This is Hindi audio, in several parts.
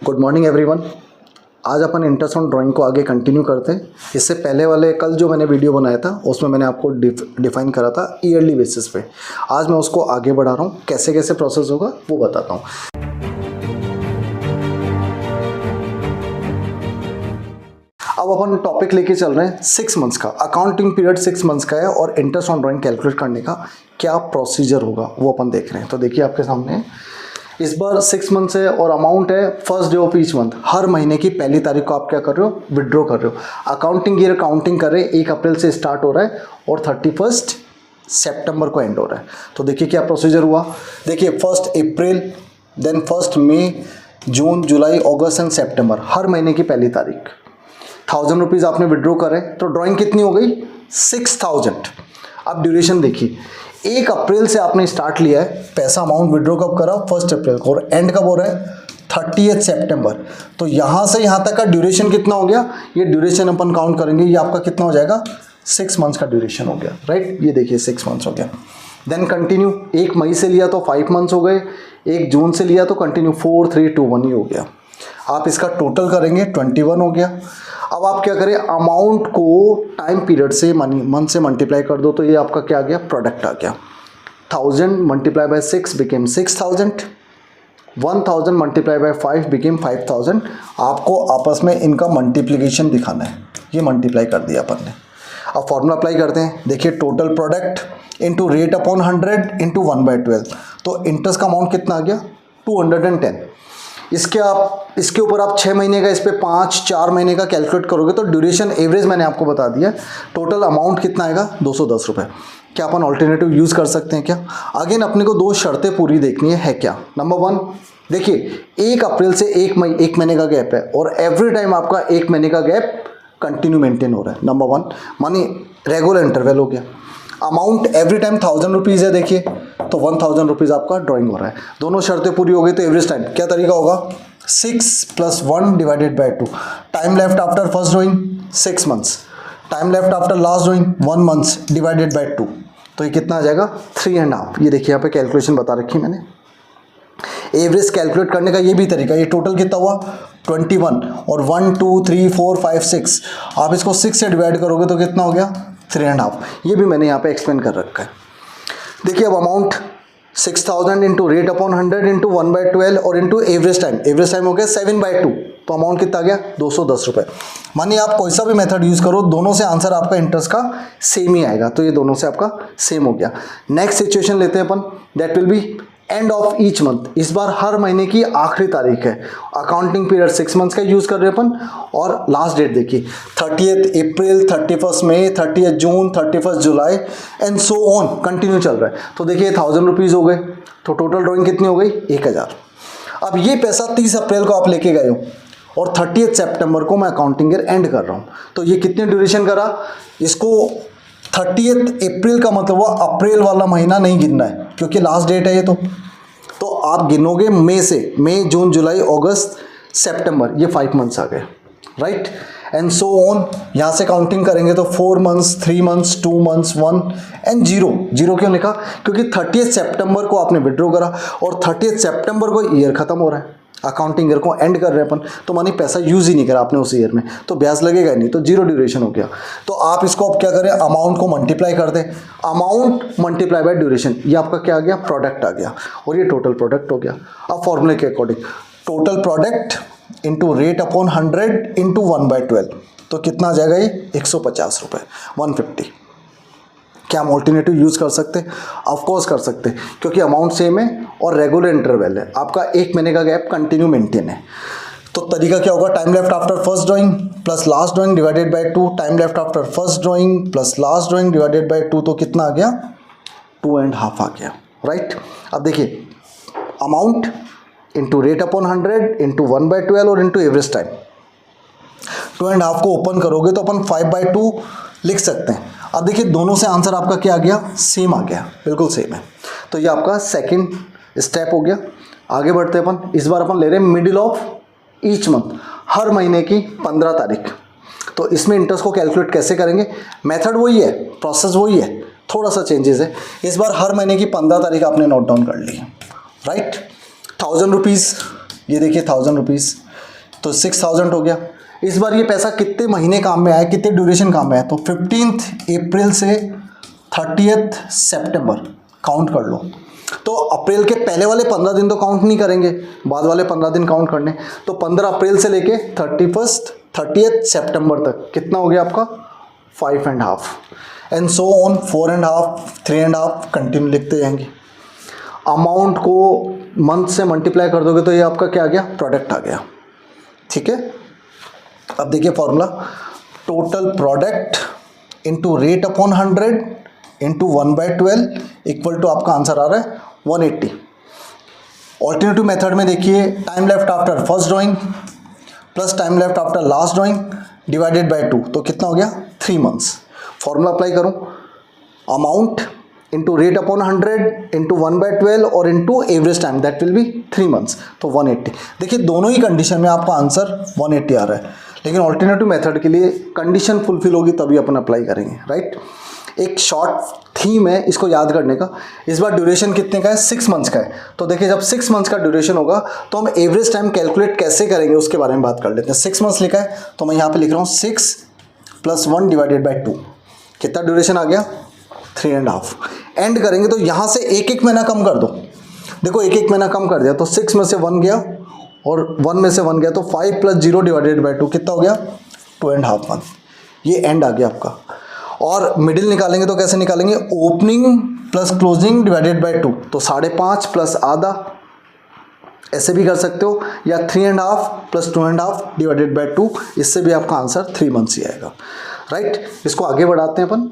Good morning everyone. आज अपन इंटरेस्ट ऑन ड्राइंग को आगे कंटिन्यू करते हैं। इससे पहले वाले कल जो मैंने वीडियो बनाया था उसमें मैंने आपको डिफाइन करा था ईयरली बेसिस पे। आज मैं उसको आगे बढ़ा रहा हूँ, कैसे कैसे प्रोसेस होगा वो बताता हूँ। अब अपन टॉपिक लेके चल रहे हैं 6 मंथ्स का। अकाउंटिंग पीरियड 6 मंथ्स का है और इंटरेस्ट ऑन ड्राइंग कैलकुलेट करने का क्या प्रोसीजर होगा वो अपन देख रहे हैं। तो देखिए आपके सामने इस बार 6 मंथ्स है और अमाउंट है first day of each month. हर महीने की पहली तारीख को आप क्या कर रहे हो, विड्रॉ कर रहे हो। अकाउंटिंग ईयर काउंटिंग कर रहे हैं 1 अप्रैल से स्टार्ट हो रहा है और 31 सितंबर को एंड हो रहा है। तो देखिए क्या प्रोसीजर हुआ। देखिए 1 अप्रैल, then 1 May, June, July, August and सितंबर, हर महीने की पहली तारीख 1000 रुपीज़ आपने विड्रॉ करे तो ड्राइंग कितनी हो गई 6000। अब ड्यूरेशन देखिए, 1 अप्रैल से आपने स्टार्ट लिया है, पैसा अमाउंट विड्रॉ कब करा 1 अप्रैल को और एंड कब हो रहा है 30 सितंबर। तो यहाँ से यहाँ तक का ड्यूरेशन कितना हो गया, ये ड्यूरेशन अपन काउंट करेंगे, ये आपका कितना हो जाएगा 6 मंथ्स का ड्यूरेशन हो गया, राइट। ये देखिए 6 मंथ्स हो गया। देन कंटिन्यू, 1 मई से लिया तो 5 मंथ्स हो गए, 1 जून से लिया तो कंटिन्यू 4, 3, 2, 1 ही हो गया। आप इसका टोटल करेंगे 21 हो गया। अब आप क्या करें, अमाउंट को टाइम पीरियड से मंथ से मल्टीप्लाई कर दो तो ये आपका क्या आ गया, प्रोडक्ट आ गया। 1000 multiply by 6 became 6000, 1000 multiply by 5 became 5000। आपको आपस में इनका मल्टीप्लिकेशन दिखाना है, ये मल्टीप्लाई कर दिया अपन ने। अब फॉर्मूला अप्लाई करते हैं। देखिए total product into rate upon 100 into 1/12, तो इंटरेस्ट का अमाउंट कितना आ गया 210। इसके ऊपर आप 6 महीने का, इस पे 5-4 महीने का कैलकुलेट करोगे तो ड्यूरेशन एवरेज मैंने आपको बता दिया। टोटल अमाउंट कितना आएगा 210 रुपये। क्या अपन ऑल्टरनेटिव यूज़ कर सकते हैं क्या? अगेन अपने को 2 शर्तें पूरी देखनी है क्या। नंबर 1, देखिए 1 अप्रैल से 1 मई 1 महीने का गैप है और एवरी टाइम आपका 1 महीने का गैप कंटिन्यू मेंटेन हो रहा है। नंबर 1 मानी रेगुलर इंटरवल हो गया। अमाउंट एवरी टाइम 1000 रुपीज़ है, देखिए तो 1000 रुपीज़ आपका ड्राइंग हो रहा है। दोनों शर्तें पूरी हो गई तो एवरेज टाइम क्या तरीका होगा 6 + 1 divided by 2। Time left after first drawing 6 months, time left after last drawing 1 months divided by 2, तो ये कितना आ जाएगा 3.5। ये देखिए यहाँ पे कैलकुलेशन बता रखी है मैंने। एवरेज कैलकुलेट करने का ये भी तरीका। ये टोटल कितना हुआ 21 और 1, 2, 3, 4, 5, 6, आप इसको 6 से डिवाइड करोगे तो कितना हो गया 3.5। ये भी मैंने यहाँ पे एक्सप्लेन कर रखा है। देखिए अब amount 6000 into rate upon 100 into 1/12 और इंटू एवरेज टाइम हो गया 7/2, तो अमाउंट कितना आ गया 210 रुपये। मानिए आप कोई सा भी मेथड यूज़ करो, दोनों से आंसर आपका इंटरेस्ट का सेम ही आएगा, तो ये दोनों से आपका सेम हो गया। नेक्स्ट सिचुएशन लेते हैं अपन, that will be end of each month. इस बार हर महीने की आखिरी तारीख है। अकाउंटिंग पीरियड 6 मंथ्स का यूज़ कर रहे हैं अपन और लास्ट डेट देखिए 30 अप्रैल, 31 मई, 30 जून, 31 जुलाई एंड सो ऑन कंटिन्यू चल रहा है। तो देखिए 1000 रुपीज़ हो गए, तो टोटल ड्राइंग कितनी हो गई 1000। अब ये पैसा 30 अप्रैल को आप लेके गए हो और 30 सितंबर को मैं अकाउंटिंग ईयर एंड कर रहा हूँ, तो ये कितने ड्यूरेशन करा, इसको 30 अप्रैल का मतलब हुआ अप्रैल वाला महीना नहीं गिनना है क्योंकि लास्ट डेट है ये। तो आप गिनोगे मई से, मई, जून, जुलाई, अगस्त, सितंबर, ये 5 मंथ्स आ गए, राइट एंड सो ऑन। यहाँ से काउंटिंग करेंगे तो 4 मंथ्स, 3 मंथ्स, 2 मंथ्स, 1 एंड 0 क्यों लिखा, क्योंकि 30 सितंबर को आपने विड्रॉ करा और 30 सितंबर को ईयर खत्म हो रहा है, अकाउंटिंग ईयर को एंड कर रहे हैं अपन, तो मानी पैसा यूज़ ही नहीं करा आपने उस ईयर में, तो ब्याज लगेगा नहीं, तो 0 ड्यूरेशन हो गया। तो आप इसको अब क्या करें, अमाउंट को मल्टीप्लाई कर दें, अमाउंट मल्टीप्लाई बाय ड्यूरेशन, ये आपका क्या आ गया प्रोडक्ट आ गया और ये टोटल प्रोडक्ट हो गया। अब फॉर्मूले के according total product into rate upon 100 into 1/12, तो कितना आ जाएगा ये 150 रुपये, 150। क्या हम ऑल्टरनेटिव यूज़ कर सकते हैं? ऑफकोर्स कर सकते हैं, क्योंकि अमाउंट सेम है और रेगुलर इंटरवल है, आपका 1 महीने का गैप कंटिन्यू मेंटेन है। तो तरीका क्या होगा, time left after first drawing plus last drawing divided by 2, time left after first drawing plus last drawing divided by 2, तो कितना आ गया 2.5 आ गया, राइट। अब देखिए amount into rate upon 100 into 1/12 और इंटू एवरेज टाइम, 2.5 को ओपन करोगे तो अपन 5/2 लिख सकते हैं। अब देखिए दोनों से आंसर आपका क्या आ गया, सेम आ गया, बिल्कुल सेम है। तो ये आपका सेकंड स्टेप हो गया। आगे बढ़ते हैं अपन, इस बार अपन ले रहे हैं मिडिल ऑफ ईच मंथ, हर महीने की 15 तारीख। तो इसमें इंटरेस्ट को कैलकुलेट कैसे करेंगे, मेथड वही है, प्रोसेस वही है, थोड़ा सा चेंजेस है। इस बार हर महीने की 15 तारीख आपने नोट डाउन कर ली, राइट। 1000 रुपीज़ ये देखिए 1000 रुपीज़, तो 6000 हो गया। इस बार ये पैसा कितने महीने काम में आया, कितने ड्यूरेशन काम में आया, तो 15 अप्रैल से 30 सितंबर काउंट कर लो। तो अप्रैल के पहले वाले 15 दिन तो काउंट नहीं करेंगे, बाद वाले 15 दिन काउंट करने। तो 15 अप्रैल से लेके 30 सितंबर तक कितना हो गया आपका 5.5 एंड सो ऑन 4.5 3.5 कंटिन्यू लिखते जाएंगे। अमाउंट को मंथ से मल्टीप्लाई कर दोगे तो ये आपका क्या आ गया, प्रोडक्ट आ गया। ठीक है, अब देखिए formula, total product into rate upon 100 into 1/12 equal to आपका आंसर आ रहा है 180। ऑल्टरनेटिव मेथड में देखिए time left after first drawing plus time left after last drawing divided by 2, तो कितना हो गया 3 मंथ्स। फॉर्मूला अप्लाई करूं, amount into rate upon 100 into 1/12 और into average time, that will be 3 months, तो 180। देखिए दोनों ही कंडीशन में आपका आंसर 180 आ रहा है, लेकिन ऑल्टरनेटिव मेथड के लिए कंडीशन फुलफिल होगी तभी अपन अप्लाई करेंगे, राइट। एक शॉर्ट थीम है इसको याद करने का। इस बार ड्यूरेशन कितने का है, 6 मंथ्स का है। तो देखिए जब 6 मंथ्स का ड्यूरेशन होगा तो हम एवरेज टाइम कैलकुलेट कैसे करेंगे उसके बारे में बात कर लेते हैं। 6 मंथ्स लिखा है तो मैं यहाँ पे लिख रहा हूँ 6 + 1 डिवाइडेड बाय 2, कितना ड्यूरेशन आ गया 3.5। एंड करेंगे तो यहाँ से एक एक महीना कम कर दो, देखो एक एक महीना कम कर दिया तो 6 में से 1 गया और 1 में से 1 गया, तो 5 + 0 डिवाइडेड बाय 2 कितना हो गया 2.5 मंथ। ये एंड आ गया आपका। और मिडिल निकालेंगे तो कैसे निकालेंगे, opening plus closing divided by 2, तो 5.5 प्लस आधा, ऐसे भी कर सकते हो, या 3.5 प्लस 2.5 डिवाइडेड बाय 2, इससे भी आपका आंसर 3 मंथ्स ही आएगा, राइट। इसको आगे बढ़ाते हैं अपन।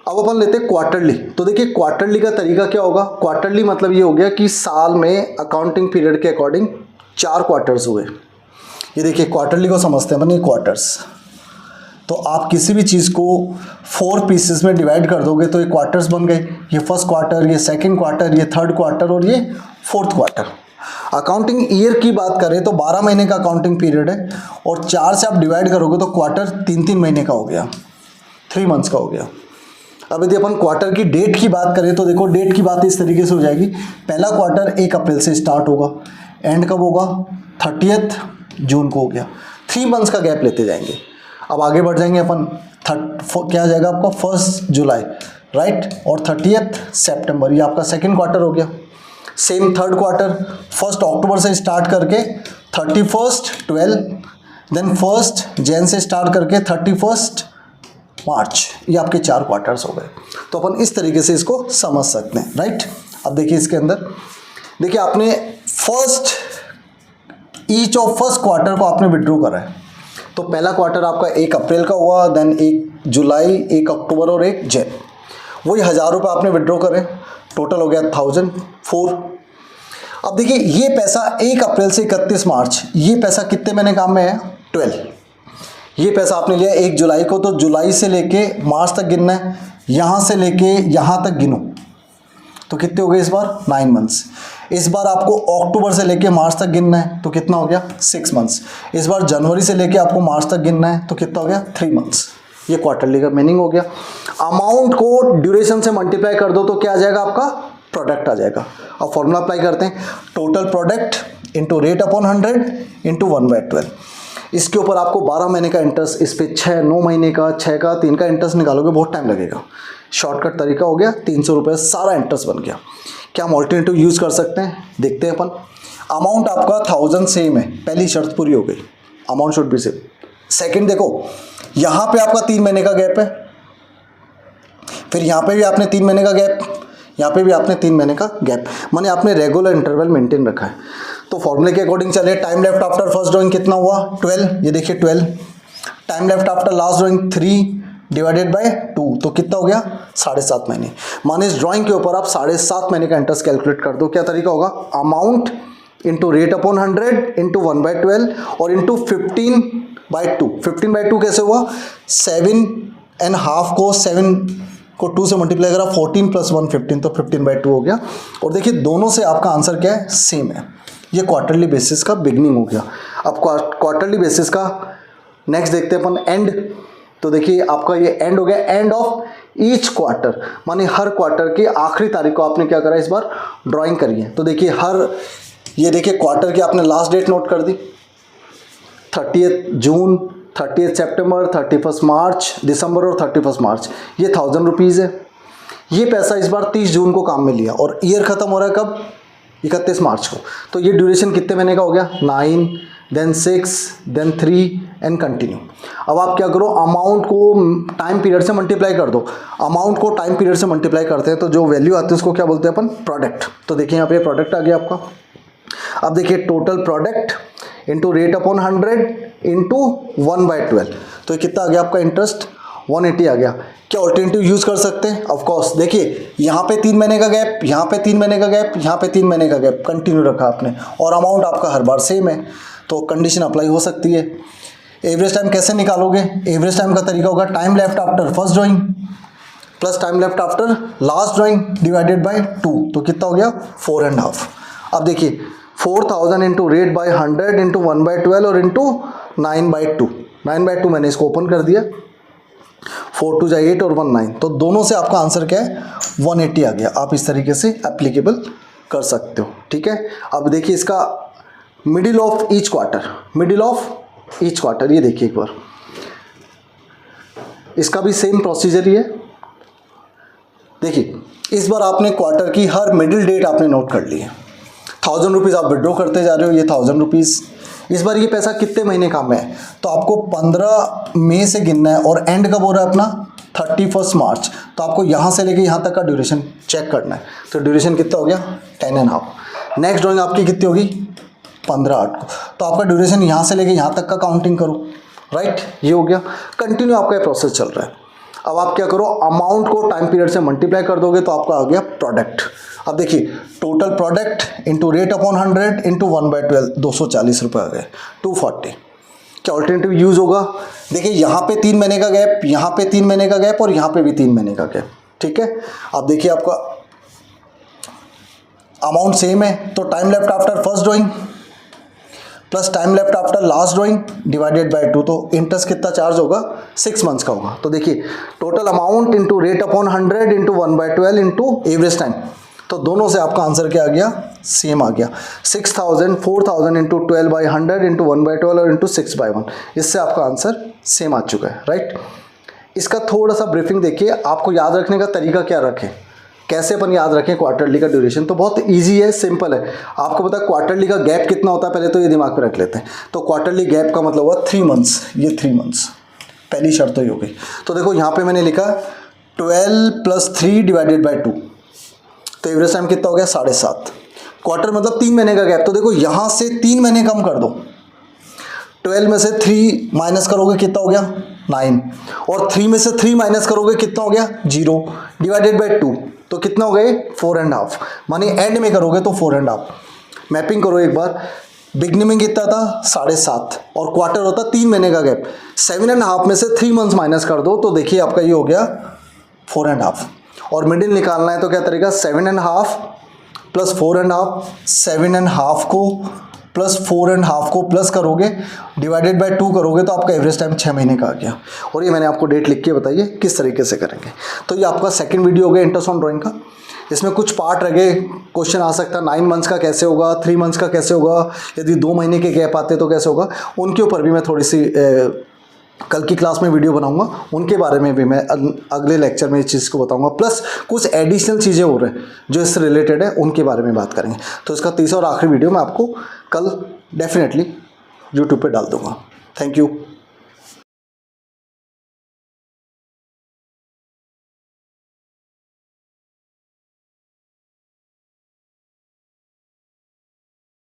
अब अपन लेते हैं क्वार्टरली। तो देखिए क्वार्टरली का तरीका क्या होगा, क्वार्टरली मतलब ये हो गया कि साल में अकाउंटिंग पीरियड के अकॉर्डिंग 4 क्वार्टर्स हुए। ये देखिए क्वार्टरली को समझते हैं अपन, ये क्वार्टर्स। तो आप किसी भी चीज़ को 4 पीसेस में डिवाइड कर दोगे तो ये क्वार्टर्स बन गए। ये फर्स्ट क्वार्टर, ये सेकंड क्वार्टर, ये थर्ड क्वार्टर और ये फोर्थ क्वार्टर। अकाउंटिंग ईयर की बात करें तो 12 महीने का अकाउंटिंग पीरियड है और 4 से आप डिवाइड करोगे तो क्वार्टर 3-3 महीने का हो गया, 3 मंथ्स का हो गया। अब यदि अपन क्वार्टर की डेट की बात करें तो देखो डेट की बात इस तरीके से हो जाएगी, पहला क्वार्टर 1 अप्रैल से स्टार्ट होगा, एंड कब होगा 30 जून को हो गया। 3 मंथ्स का गैप लेते जाएंगे। अब आगे बढ़ जाएंगे अपन, क्या आ जाएगा आपका 1 जुलाई, राइट, और 30 सितंबर, ये आपका सेकंड क्वार्टर हो गया। सेम थर्ड क्वार्टर 1 अक्टूबर से स्टार्ट करके 31 12, देन 1 जैन से स्टार्ट करके 31 मार्च, ये आपके 4 क्वार्टर्स हो गए। तो अपन इस तरीके से इसको समझ सकते हैं, राइट। अब देखिए इसके अंदर देखिए आपने ईच ऑफ फर्स्ट क्वार्टर को आपने विड्रॉ करा है। तो पहला क्वार्टर आपका 1 अप्रैल का हुआ, देन 1 जुलाई, 1 अक्टूबर और 1 जैन, वही 1000 रुपये आपने विड्रॉ करे, टोटल हो गया 1004। अब देखिए ये पैसा 1 अप्रैल से 31 मार्च, ये पैसा कितने महीने काम में है 12। ये पैसा आपने लिया 1 जुलाई को, तो जुलाई से लेके मार्च तक गिनना है, यहाँ से लेके यहाँ तक गिनो तो कितने हो गए इस बार 9 मंथ्स। इस बार आपको अक्टूबर से लेके मार्च तक गिनना है तो कितना हो गया 6 मंथ्स। इस बार जनवरी से लेके आपको मार्च तक गिनना है तो कितना हो गया 3 मंथ्स। ये क्वार्टरली का मीनिंग हो गया। अमाउंट को ड्यूरेशन से मल्टीप्लाई कर दो तो क्या आ जाएगा आपका प्रोडक्ट आ जाएगा। अब फॉर्मूला अप्लाई करते हैं, total product into rate upon 100 into 1/12। इसके ऊपर आपको 12 महीने का इंटरेस्ट, इस पर 9 महीने का, 6 का, 3 का इंटरेस्ट निकालोगे बहुत टाइम लगेगा। शॉर्टकट तरीका हो गया, 300 रुपये सारा इंटरेस्ट बन गया। क्या हम ऑल्टरनेटिव यूज़ कर सकते हैं, देखते हैं अपन। अमाउंट आपका 1000 सेम है, पहली शर्त पूरी हो गई, amount should be same. Second देखो यहाँ पे आपका 3 महीने का गैप है, फिर यहाँ पे भी आपने 3 महीने का गैप, यहाँ पे भी आपने 3 महीने का गैप, माने आपने रेगुलर इंटरवल मेंटेन रखा है। तो फॉर्मूले के अकॉर्डिंग चलिए, time left after first drawing कितना हुआ 12, ये देखिए 12। Time left after last drawing 3 divided by 2, तो कितना हो गया 7.5 महीने। माने इस ड्राइंग के ऊपर आप 7.5 महीने का इंटरेस्ट कैलकुलेट कर दो। क्या तरीका होगा, amount into rate upon 100 into 1/12 और इंटू 15/2। 15/2 कैसे हुआ, 7.5 को 7 को 2 से मल्टीप्लाई करा, 14 + 1 15, तो 15/2 हो गया। और देखिए दोनों से आपका आंसर क्या है, सेम है। ये क्वार्टरली बेसिस का बिगनिंग हो गया। अब क्वार्टरली बेसिस का नेक्स्ट देखते हैं अपन, एंड। तो देखिए आपका ये एंड हो गया, एंड ऑफ ईच क्वार्टर, माने हर क्वार्टर की आखिरी तारीख को आपने क्या करा इस बार ड्राइंग करी है। तो देखिए हर ये देखिए क्वार्टर की आपने लास्ट डेट नोट कर दी, 30 जून, 30 सितंबर, 31 मार्च, दिसंबर और 31 मार्च। ये 1000 रुपीज़ है। ये पैसा इस बार 30 जून को काम में लिया और ईयर ख़त्म हो रहा है कब? 31 मार्च को। तो ये ड्यूरेशन कितने महीने का हो गया? 9, देन 6, देन 3 एंड कंटिन्यू। अब आप क्या करो, अमाउंट को टाइम पीरियड से मल्टीप्लाई कर दो। अमाउंट को टाइम पीरियड से मल्टीप्लाई करते हैं तो जो वैल्यू आती है उसको क्या बोलते हैं अपन? प्रोडक्ट। तो देखिए यहाँ पे प्रोडक्ट आ गया आपका। अब देखिए total product into rate upon 100 into 1/12, तो ये कितना आ गया आपका इंटरेस्ट? 180 आ गया। क्या ऑल्टरनेटिव यूज़ कर सकते हैं? Of course. देखिए यहाँ पे 3 महीने का गैप, यहाँ पे 3 महीने का गैप, यहाँ पे 3 महीने का गैप कंटिन्यू रखा आपने और अमाउंट आपका हर बार सेम है, तो कंडीशन अप्लाई हो सकती है। एवरेज टाइम कैसे निकालोगे? एवरेज टाइम का तरीका होगा time left after first drawing plus time left after last drawing divided by 2, तो कितना हो गया? 4.5। अब देखिए 4000 इंटू रेट बाई 100 इंटू 1/12 और इंटू 9/2। 9/2 मैंने इसको ओपन कर दिया, 4 2 जा 8 और 1 9, तो दोनों से आपका आंसर क्या है? 180 आ गया। आप इस तरीके से एप्लीकेबल कर सकते हो, ठीक है। अब देखिए इसका middle of each quarter, middle of each quarter, ये देखिए एक बार, इसका भी सेम प्रोसीजर ही है। देखिए इस बार आपने क्वार्टर की हर मिडिल डेट आपने नोट कर ली है। 1000 रुपीज़ आप विड्रॉ करते जा रहे हो, ये 1000 रुपीज़। इस बार ये पैसा कितने महीने का में है? तो आपको 15 मई से गिनना है और एंड कब हो रहा है अपना? 31 मार्च। तो आपको यहाँ से लेके यहाँ तक का ड्यूरेशन चेक करना है। तो ड्यूरेशन कितना हो गया? 10.5। नेक्स्ट ड्राइंग आपकी कितनी होगी? 15/8 को। तो आपका ड्यूरेशन यहाँ से लेके यहाँ तक का काउंटिंग करो, राइट। ये हो गया। कंटिन्यू आपका ये प्रोसेस चल रहा है। अब आप क्या करो, अमाउंट को टाइम पीरियड से मल्टीप्लाई कर दोगे तो आपका आ गया प्रोडक्ट। अब देखिए total product into rate upon 100 into 1/12, 240 रुपये आ गए, 240। क्या ऑल्टरनेटिव यूज़ होगा? देखिए यहाँ पे 3 महीने का गैप, यहाँ पे 3 महीने का गैप और यहाँ पे भी 3 महीने का गैप, ठीक है। अब देखिए आपका अमाउंट सेम है, तो time left after first drawing plus time left after last drawing divided by 2, तो इंटरेस्ट कितना चार्ज होगा? 6 मंथ्स का होगा। तो देखिए total amount into rate upon 100 into 1/12 into average time, तो दोनों से आपका आंसर क्या आ गया? सेम आ गया। 6000, 4000 इंटू 12/100 इंटू 1/12 और इंटू 6/1, इससे आपका आंसर सेम आ चुका है, राइट। इसका थोड़ा सा ब्रीफिंग देखिए, आपको याद रखने का तरीका क्या रखें, कैसे अपन याद रखें क्वार्टरली का ड्यूरेशन। तो बहुत इजी है, सिंपल है। आपको पता है क्वार्टरली का गैप कितना होता है, पहले तो ये दिमाग में रख लेते हैं। तो क्वार्टरली गैप का मतलब हुआ 3 मंथ्स, ये 3 मंथ्स, पहली शर्त तो ये हो गई। तो देखो यहाँ पे मैंने लिखा 12 + 3 डिवाइडेड बाय 2, तो एवरेज टाइम कितना हो गया? 7.5। क्वार्टर मतलब 3 महीने का गैप, तो देखो यहाँ से 3 महीने कम कर दो, 12 में से 3 माइनस करोगे कितना हो गया? 9, और 3 में से 3 माइनस करोगे कितना हो गया? 0, डिवाइडेड बाय 2, तो कितना हो गए? 4.5। माने एंड में करोगे तो 4.5। मैपिंग करो एक बार, बिगनिंग में कितना था? 7.5, और क्वार्टर होता 3 महीने का गैप। 7.5 में से 3 मंथ्स माइनस कर दो, तो देखिए आपका ये हो गया 4.5। और मिडिल निकालना है तो क्या तरीका? 7.5 + 4.5, 7.5 को प्लस 4.5 को प्लस करोगे डिवाइडेड बाय 2 करोगे तो आपका एवरेज टाइम 6 महीने का आ गया। और ये मैंने आपको डेट लिख के बताइए किस तरीके से करेंगे। तो ये आपका सेकंड वीडियो हो गया इंटरेस्ट ऑन ड्राइंग का। इसमें कुछ पार्ट रह गए, क्वेश्चन आ सकता है 9 मंथ्स का कैसे होगा, 3 मंथ्स का कैसे होगा, यदि 2 महीने के गैप आते तो कैसे होगा, उनके ऊपर भी मैं थोड़ी सी कल की क्लास में वीडियो बनाऊंगा, उनके बारे में भी मैं अगले लेक्चर में इस चीज़ को बताऊंगा। प्लस कुछ एडिशनल चीज़ें हो रहे हैं जो इससे रिलेटेड है, उनके बारे में बात करेंगे। तो इसका तीसरा और आखिरी वीडियो मैं आपको कल डेफिनेटली यूट्यूब पे डाल दूंगा। Thank you.